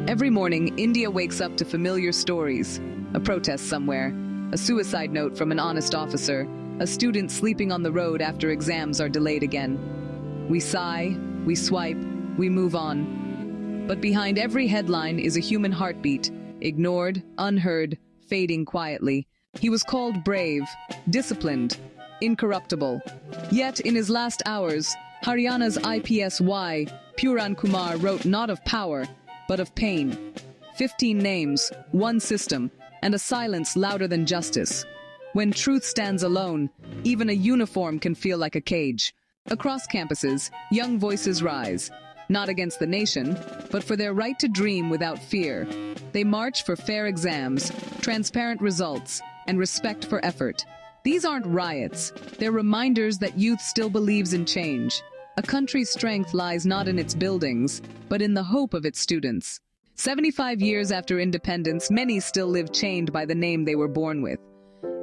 Every morning, India wakes up to familiar stories. A protest somewhere, a suicide note from an honest officer, a student sleeping on the road after exams are delayed again. We sigh, we swipe, we move on. But behind every headline is a human heartbeat, ignored, unheard, fading quietly. He was called brave, disciplined, incorruptible. Yet, in his last hours, Haryana's IPSY, Puran Kumar, wrote not of power, but of pain. 15 names, one system, and a silence louder than justice. When truth stands alone, even a uniform can feel like a cage. Across campuses, young voices rise, not against the nation, but for their right to dream without fear. They march for fair exams, transparent results, and respect for effort. These aren't riots, they're reminders that youth still believes in change. A country's strength lies not in its buildings, but in the hope of its students. 75 years after independence, many still live chained by the name they were born with.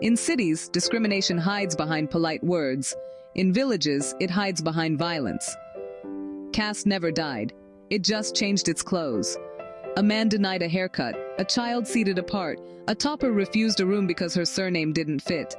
In cities, discrimination hides behind polite words. In villages, it hides behind violence. Caste never died. It just changed its clothes. A man denied a haircut, a child seated apart, a topper refused a room because her surname didn't fit.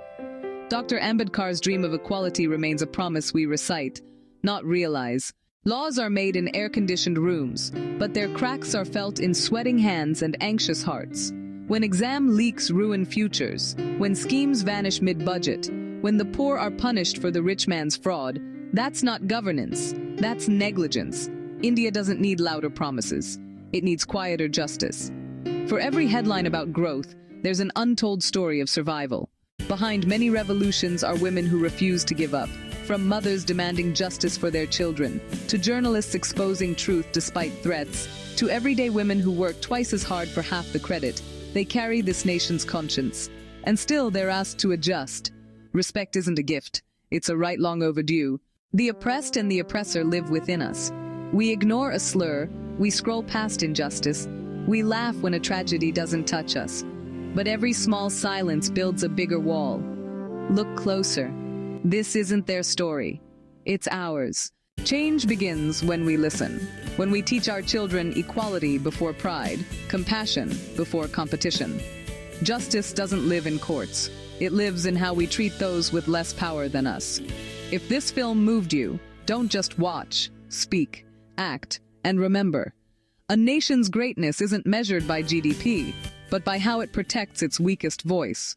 Dr. Ambedkar's dream of equality remains a promise we recite, not realize. Laws are made in air-conditioned rooms, but their cracks are felt in sweating hands and anxious hearts. When exam leaks ruin futures, when schemes vanish mid-budget, when the poor are punished for the rich man's fraud, that's not governance, that's negligence. India doesn't need louder promises. It needs quieter justice. For every headline about growth, there's an untold story of survival. Behind many revolutions are women who refuse to give up. From mothers demanding justice for their children, to journalists exposing truth despite threats, to everyday women who work twice as hard for half the credit, they carry this nation's conscience. And still they're asked to adjust. Respect isn't a gift, it's a right long overdue. The oppressed and the oppressor live within us. We ignore a slur, we scroll past injustice, we laugh when a tragedy doesn't touch us. But every small silence builds a bigger wall. Look closer. This isn't their story. It's ours. Change begins when we listen. When we teach our children equality before pride, compassion before competition. Justice doesn't live in courts. It lives in how we treat those with less power than us. If this film moved you, don't just watch, speak, act, and remember. A nation's greatness isn't measured by GDP, but by how it protects its weakest voice.